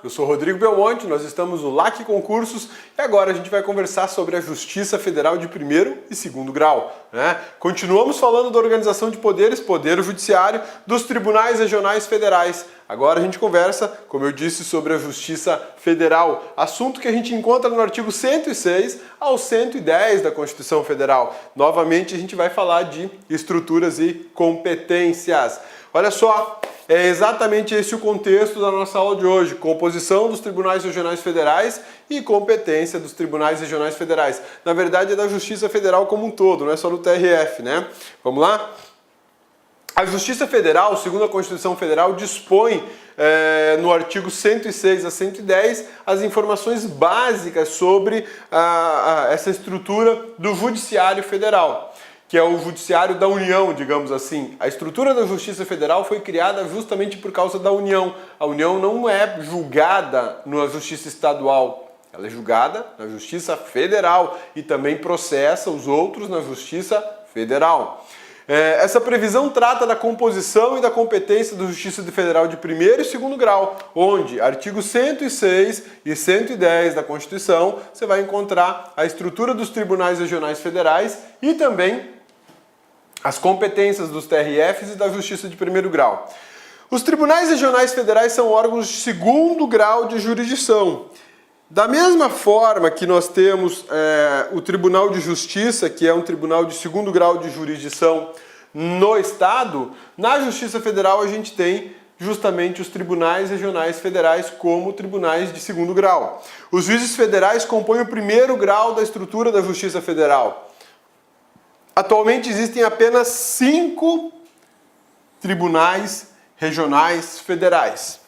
Eu sou Rodrigo Belmonte, nós estamos no LAC Concursos e agora a gente vai conversar sobre a Justiça Federal de primeiro e segundo grau, né? Continuamos falando da organização de poderes, poder judiciário, dos tribunais regionais federais. Agora a gente conversa, como eu disse, sobre a Justiça Federal, assunto que a gente encontra no artigo 106 ao 110 da Constituição Federal. Novamente a gente vai falar de estruturas e competências. Olha só, é exatamente esse o contexto da nossa aula de hoje. Composição dos tribunais regionais federais e competência dos tribunais regionais federais. Na verdade é da Justiça Federal como um todo, não é só do TRF, né? Vamos lá? A Justiça Federal, segundo a Constituição Federal, dispõe no artigo 106 a 110 as informações básicas sobre essa estrutura do Judiciário Federal, que é o Judiciário da União, digamos assim. A estrutura da Justiça Federal foi criada justamente por causa da União. A União não é julgada na Justiça Estadual, ela é julgada na Justiça Federal e também processa os outros na Justiça Federal. Essa previsão trata da composição e da competência da Justiça Federal de primeiro e segundo grau, onde artigos 106 e 110 da Constituição você vai encontrar a estrutura dos tribunais regionais federais e também as competências dos TRFs e da Justiça de primeiro grau. Os tribunais regionais federais são órgãos de segundo grau de jurisdição. Da mesma forma que nós temos o Tribunal de Justiça, que é um tribunal de segundo grau de jurisdição no Estado, na Justiça Federal a gente tem justamente os tribunais regionais federais como tribunais de segundo grau. Os juízes federais compõem o primeiro grau da estrutura da Justiça Federal. Atualmente existem apenas 5 tribunais regionais federais.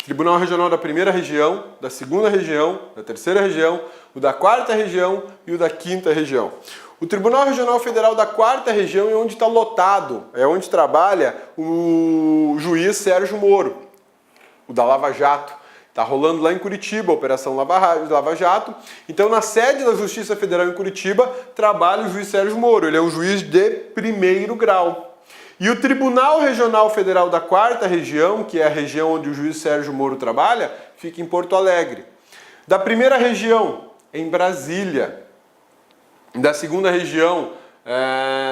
Tribunal Regional da Primeira Região, da Segunda Região, da Terceira Região, o da Quarta Região e o da Quinta Região. O Tribunal Regional Federal da Quarta Região é onde está lotado, é onde trabalha o juiz Sérgio Moro, o da Lava Jato. Está rolando lá em Curitiba a Operação Lava Jato. Então, na sede da Justiça Federal em Curitiba, trabalha o juiz Sérgio Moro. Ele é um juiz de primeiro grau. E o Tribunal Regional Federal da Quarta Região, que é a região onde o juiz Sérgio Moro trabalha, fica em Porto Alegre. Da primeira região, em Brasília. Da segunda região,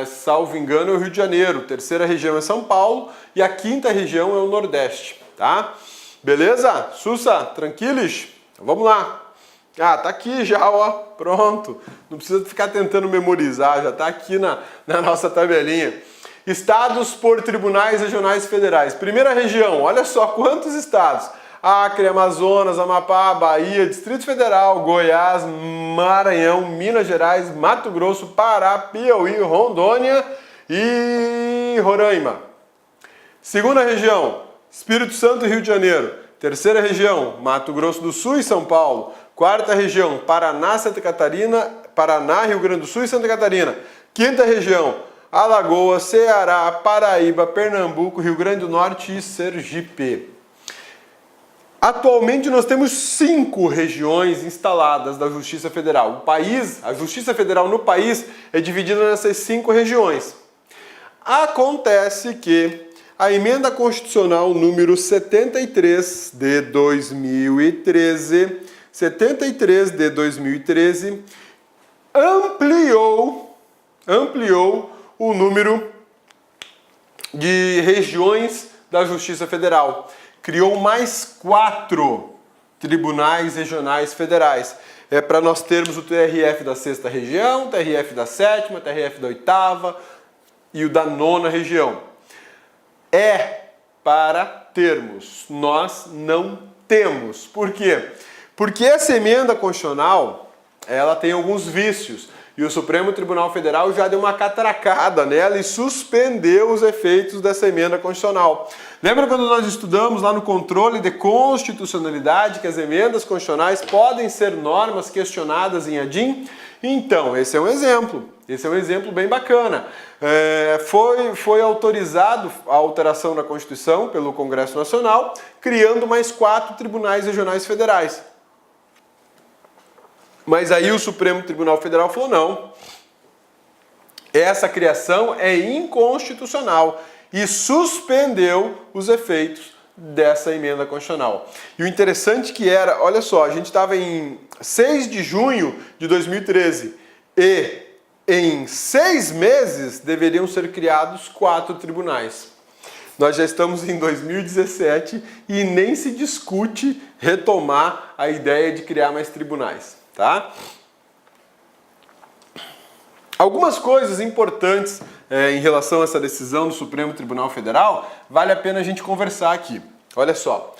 salvo engano, é o Rio de Janeiro. Terceira região é São Paulo. E a quinta região é o Nordeste, tá? Beleza? Sussa, tranquilos? Então, vamos lá. Ah, tá aqui já, ó. Pronto. Não precisa ficar tentando memorizar, já tá aqui na nossa tabelinha. Estados por tribunais regionais federais. Primeira região, olha só quantos estados. Acre, Amazonas, Amapá, Bahia, Distrito Federal, Goiás, Maranhão, Minas Gerais, Mato Grosso, Pará, Piauí, Rondônia e Roraima. Segunda região, Espírito Santo e Rio de Janeiro. Terceira região, Mato Grosso do Sul e São Paulo. Quarta região, Paraná, Santa Catarina, Paraná, Rio Grande do Sul e Santa Catarina. Quinta região, Alagoas, Ceará, Paraíba, Pernambuco, Rio Grande do Norte e Sergipe. Atualmente nós temos 5 regiões instaladas da Justiça Federal. O país, a Justiça Federal no país é dividida nessas 5 regiões. Acontece que a Emenda Constitucional número 73 de 2013, ampliou o número de regiões da Justiça Federal. Criou mais 4 tribunais regionais federais. É para nós termos o TRF da 6ª região, o TRF da 7ª, o TRF da 8ª e o da 9ª região. É para termos, nós não temos. Por quê? Porque essa emenda constitucional, ela tem alguns vícios. E o Supremo Tribunal Federal já deu uma catracada nela e suspendeu os efeitos dessa emenda constitucional. Lembra quando nós estudamos lá no controle de constitucionalidade que as emendas constitucionais podem ser normas questionadas em ADIM? Então, esse é um exemplo. Esse é um exemplo bem bacana. Foi autorizado a alteração da Constituição pelo Congresso Nacional, criando mais 4 tribunais regionais federais. Mas aí o Supremo Tribunal Federal falou não, essa criação é inconstitucional e suspendeu os efeitos dessa emenda constitucional. E o interessante que era, olha só, a gente estava em 6 de junho de 2013 e em 6 meses deveriam ser criados 4 tribunais. Nós já estamos em 2017 e nem se discute retomar a ideia de criar mais tribunais, tá? Algumas coisas importantes em relação a essa decisão do Supremo Tribunal Federal, vale a pena a gente conversar aqui. Olha só.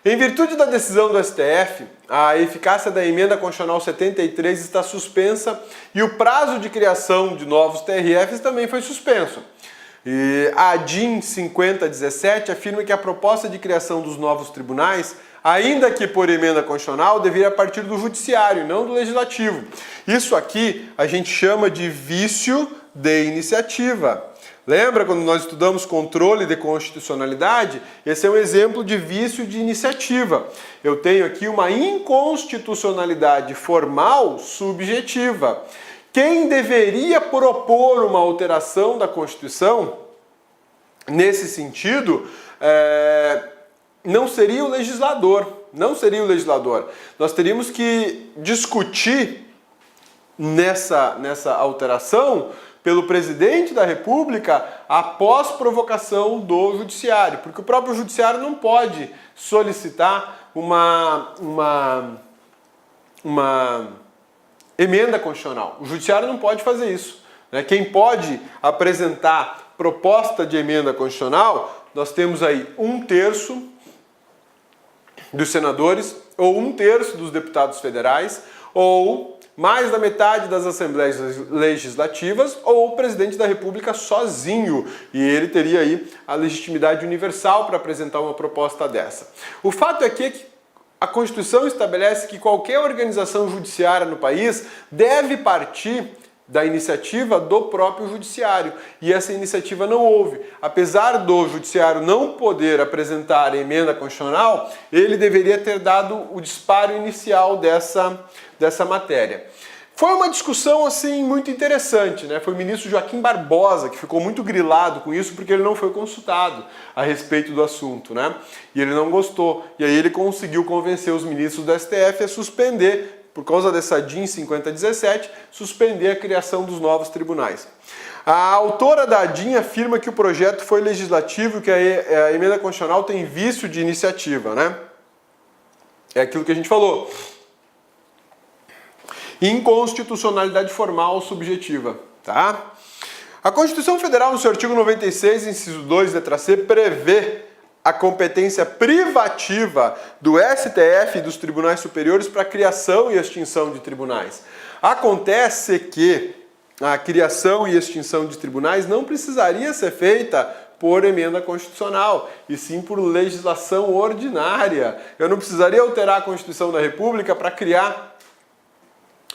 Em virtude da decisão do STF, a eficácia da emenda constitucional 73 está suspensa e o prazo de criação de novos TRFs também foi suspenso. E a DIN 5017 afirma que a proposta de criação dos novos tribunais, ainda que por emenda constitucional, deveria partir do judiciário e não do legislativo. Isso aqui a gente chama de vício de iniciativa. Lembra quando nós estudamos controle de constitucionalidade? Esse é um exemplo de vício de iniciativa. Eu tenho aqui uma inconstitucionalidade formal subjetiva. Quem deveria propor uma alteração da Constituição, nesse sentido, não seria o legislador. Não seria o legislador. Nós teríamos que discutir nessa alteração pelo presidente da República após provocação do judiciário, porque o próprio judiciário não pode solicitar uma emenda constitucional. O judiciário não pode fazer isso. Quem pode apresentar proposta de emenda constitucional, nós temos aí 1/3 dos senadores, ou 1/3 dos deputados federais, ou mais da metade das assembleias legislativas, ou o presidente da República sozinho, e ele teria aí a legitimidade universal para apresentar uma proposta dessa. O fato é que a Constituição estabelece que qualquer organização judiciária no país deve partir da iniciativa do próprio judiciário, e essa iniciativa não houve. Apesar do judiciário não poder apresentar emenda constitucional, ele deveria ter dado o disparo inicial dessa matéria. Foi uma discussão assim muito interessante, né? Foi o ministro Joaquim Barbosa que ficou muito grilado com isso porque ele não foi consultado a respeito do assunto, né? E ele não gostou. E aí ele conseguiu convencer os ministros do STF a suspender, por causa dessa DIN 5017, suspender a criação dos novos tribunais. A autora da DIN afirma que o projeto foi legislativo e que a emenda constitucional tem vício de iniciativa, né? É aquilo que a gente falou. Inconstitucionalidade formal subjetiva, tá? A Constituição Federal, no seu artigo 96, inciso 2, letra C, prevê a competência privativa do STF e dos tribunais superiores para a criação e extinção de tribunais. Acontece que a criação e extinção de tribunais não precisaria ser feita por emenda constitucional, e sim por legislação ordinária. Eu não precisaria alterar a Constituição da República para criar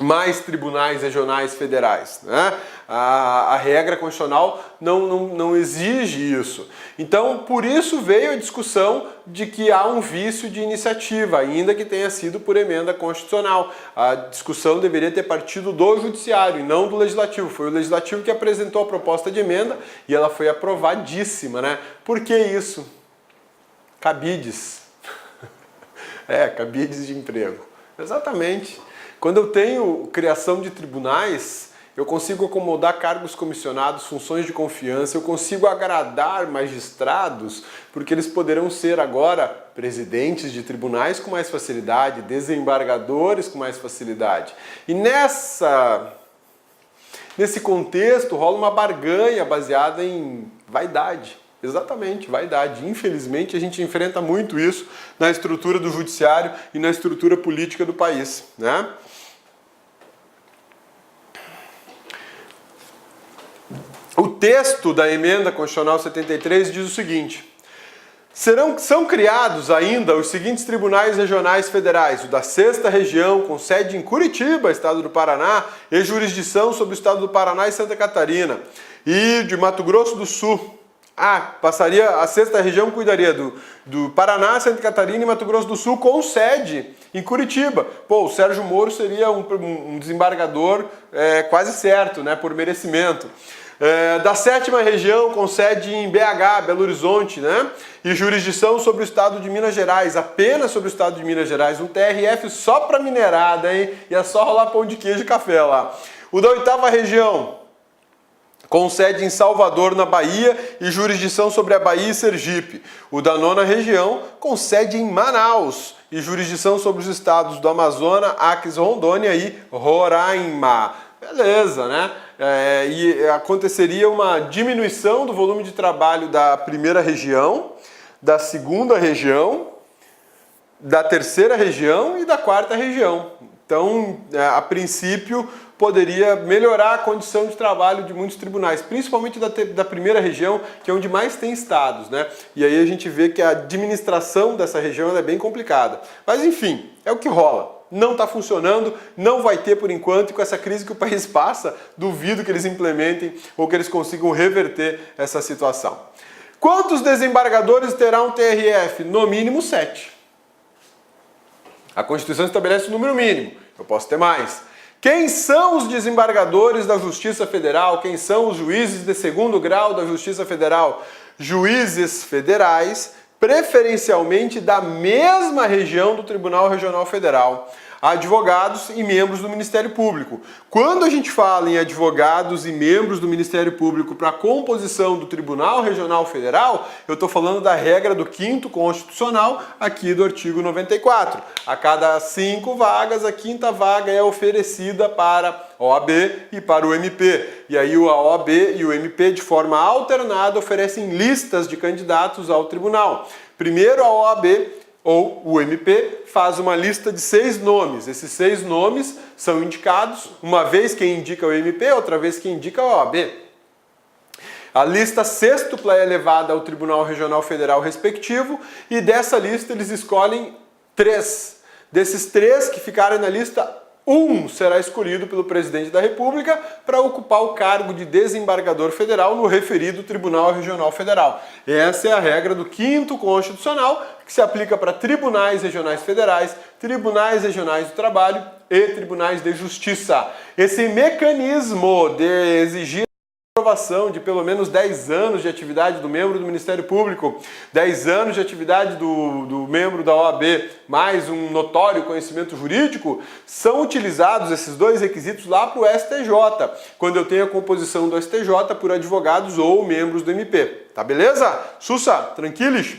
mais tribunais regionais federais, né? A regra constitucional não exige isso. Então, por isso veio a discussão de que há um vício de iniciativa, ainda que tenha sido por emenda constitucional. A discussão deveria ter partido do judiciário e não do legislativo. Foi o legislativo que apresentou a proposta de emenda e ela foi aprovadíssima, né? Por que isso? Cabides. Cabides de emprego. Exatamente. Quando eu tenho criação de tribunais, eu consigo acomodar cargos comissionados, funções de confiança, eu consigo agradar magistrados, porque eles poderão ser agora presidentes de tribunais com mais facilidade, desembargadores com mais facilidade. E nesse contexto rola uma barganha baseada em vaidade. Exatamente, vaidade. Infelizmente, a gente enfrenta muito isso na estrutura do judiciário e na estrutura política do país, né? O texto da emenda constitucional 73 diz o seguinte: são criados ainda os seguintes tribunais regionais federais: o da 6ª região, com sede em Curitiba, estado do Paraná, e jurisdição sobre o estado do Paraná e Santa Catarina, e de Mato Grosso do Sul. Passaria, a 6ª região cuidaria do Paraná, Santa Catarina e Mato Grosso do Sul, com sede em Curitiba. O Sérgio Moro seria um desembargador quase certo, né, por merecimento. Da 7ª região, com sede em BH, Belo Horizonte, né? E jurisdição sobre o estado de Minas Gerais, apenas sobre o estado de Minas Gerais, um TRF só para minerada, hein? Ia só rolar pão de queijo e café lá. O da 8ª região, com sede em Salvador, na Bahia, e jurisdição sobre a Bahia e Sergipe. O da 9ª região, com sede em Manaus, e jurisdição sobre os estados do Amazonas, Acre, Rondônia e Roraima. Beleza, né? E aconteceria uma diminuição do volume de trabalho da 1ª região, da 2ª região, da 3ª região e da 4ª região. Então, a princípio, poderia melhorar a condição de trabalho de muitos tribunais, principalmente da 1ª região, que é onde mais tem estados, né? E aí a gente vê que a administração dessa região é bem complicada. Mas enfim, é o que rola. Não está funcionando, não vai ter por enquanto, e com essa crise que o país passa, duvido que eles implementem ou que eles consigam reverter essa situação. Quantos desembargadores terá um TRF? No mínimo 7. A Constituição estabelece o número mínimo, eu posso ter mais. Quem são os desembargadores da Justiça Federal? Quem são os juízes de 2º grau da Justiça Federal? Juízes federais, preferencialmente da mesma região do Tribunal Regional Federal, advogados e membros do Ministério Público. Quando a gente fala em advogados e membros do Ministério Público para a composição do Tribunal Regional Federal, eu estou falando da regra do 5º Constitucional, aqui do artigo 94. A cada 5 vagas, a 5ª vaga é oferecida para a OAB e para o MP. E aí a OAB e o MP, de forma alternada, oferecem listas de candidatos ao tribunal. Primeiro a OAB ou o MP faz uma lista de 6 nomes. Esses 6 nomes são indicados, uma vez quem indica o MP, outra vez quem indica a OAB. A lista sextupla é levada ao Tribunal Regional Federal respectivo e dessa lista eles escolhem 3. Desses 3 que ficarem na lista, 1 será escolhido pelo Presidente da República para ocupar o cargo de desembargador federal no referido Tribunal Regional Federal. Essa é a regra do 5º Constitucional, que se aplica para tribunais regionais federais, tribunais regionais do trabalho e tribunais de justiça. Esse mecanismo de exigir aprovação de pelo menos 10 anos de atividade do membro do Ministério Público, 10 anos de atividade do membro da OAB, mais um notório conhecimento jurídico, são utilizados esses 2 requisitos lá para o STJ, quando eu tenho a composição do STJ por advogados ou membros do MP. Tá beleza? Sussa, tranquilos?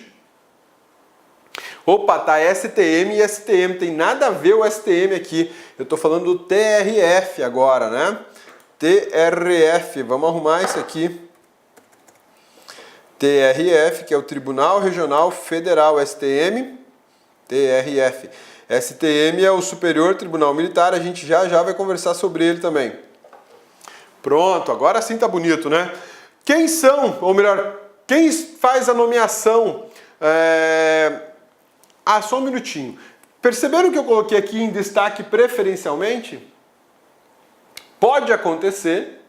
Opa, tá STM e STM, tem nada a ver o STM aqui. Eu tô falando do TRF agora, né? TRF, vamos arrumar isso aqui. TRF, que é o Tribunal Regional Federal, STM, TRF. STM é o Superior Tribunal Militar, a gente já vai conversar sobre ele também. Pronto, agora sim tá bonito, né? Quem são, ou melhor, quem faz a nomeação? Só um minutinho. Perceberam que eu coloquei aqui em destaque preferencialmente? Pode acontecer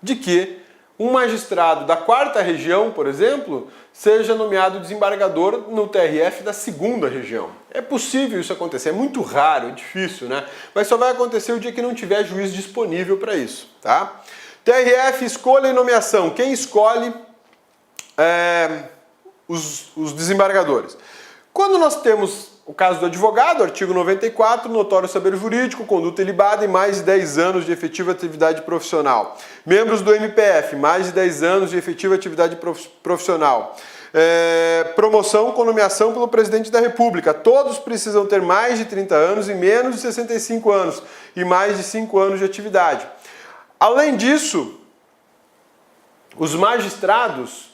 de que um magistrado da 4ª região, por exemplo, seja nomeado desembargador no TRF da 2ª região. É possível isso acontecer, é muito raro, é difícil, né? Mas só vai acontecer o dia que não tiver juiz disponível para isso, tá? TRF, escolha e nomeação. Quem escolhe os desembargadores? Quando nós temos o caso do advogado, artigo 94, notório saber jurídico, conduta ilibada e mais de 10 anos de efetiva atividade profissional. Membros do MPF, mais de 10 anos de efetiva atividade profissional. Promoção com nomeação pelo Presidente da República. Todos precisam ter mais de 30 anos e menos de 65 anos e mais de 5 anos de atividade. Além disso, os magistrados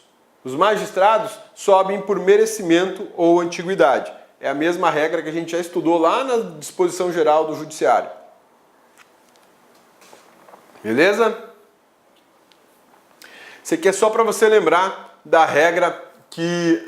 sobem por merecimento ou antiguidade. É a mesma regra que a gente já estudou lá na disposição geral do Judiciário. Beleza? Isso aqui é só para você lembrar da regra que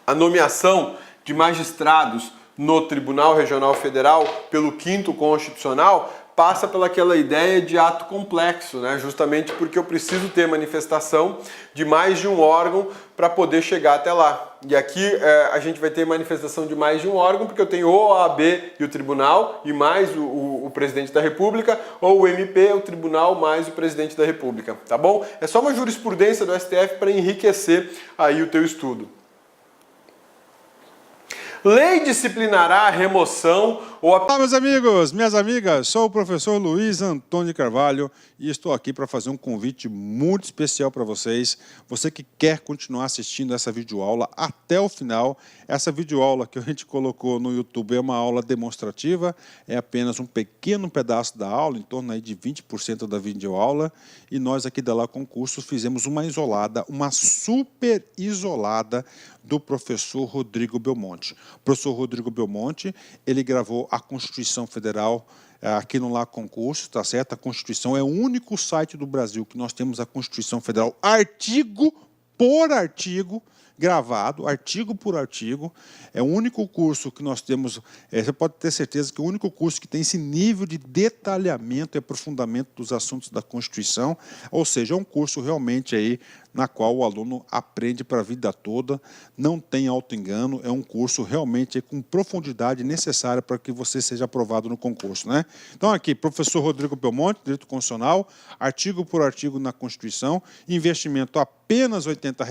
a nomeação de magistrados no Tribunal Regional Federal pelo 5º Constitucional passa pelaquela ideia de ato complexo, né? Justamente porque eu preciso ter manifestação de mais de um órgão para poder chegar até lá. E aqui a gente vai ter manifestação de mais de um órgão, porque eu tenho ou a OAB e o tribunal, e mais o presidente da República, ou o MP, o tribunal, mais o presidente da República, tá bom? É só uma jurisprudência do STF para enriquecer aí o teu estudo. Lei disciplinará a remoção ou a... Olá, meus amigos, minhas amigas, sou o professor Luiz Antônio de Carvalho e estou aqui para fazer um convite muito especial para vocês. Você que quer continuar assistindo essa videoaula até o final. Essa videoaula que a gente colocou no YouTube é uma aula demonstrativa, é apenas um pequeno pedaço da aula, em torno aí de 20% da videoaula. E nós aqui da La Concursos fizemos uma isolada, uma super isolada do professor Rodrigo Belmonte. O professor Rodrigo Belmonte, ele gravou a Constituição Federal aqui no La Concursos, tá certo? A Constituição é o único site do Brasil que nós temos a Constituição Federal artigo por artigo, gravado, artigo por artigo. É o único curso que nós temos, você pode ter certeza que é o único curso que tem esse nível de detalhamento e aprofundamento dos assuntos da Constituição, ou seja, é um curso realmente aí na qual o aluno aprende para a vida toda, não tem auto-engano, é um curso realmente com profundidade necessária para que você seja aprovado no concurso, né? Então aqui, professor Rodrigo Belmonte, Direito Constitucional, artigo por artigo na Constituição, investimento apenas R$ 80,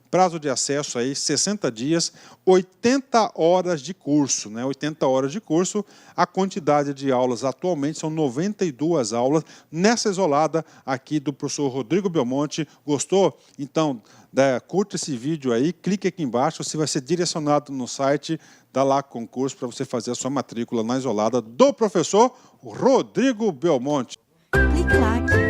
prazo de acesso aí 60 dias, 80 horas de curso, né? 80 horas de curso, a quantidade de aulas atualmente são 92 aulas, nessa isolada aqui do professor Rodrigo Belmonte. Gostou? Então, curta esse vídeo aí, clique aqui embaixo, você vai ser direcionado no site da La Concursos para você fazer a sua matrícula na isolada do professor Rodrigo Belmonte. Clique lá.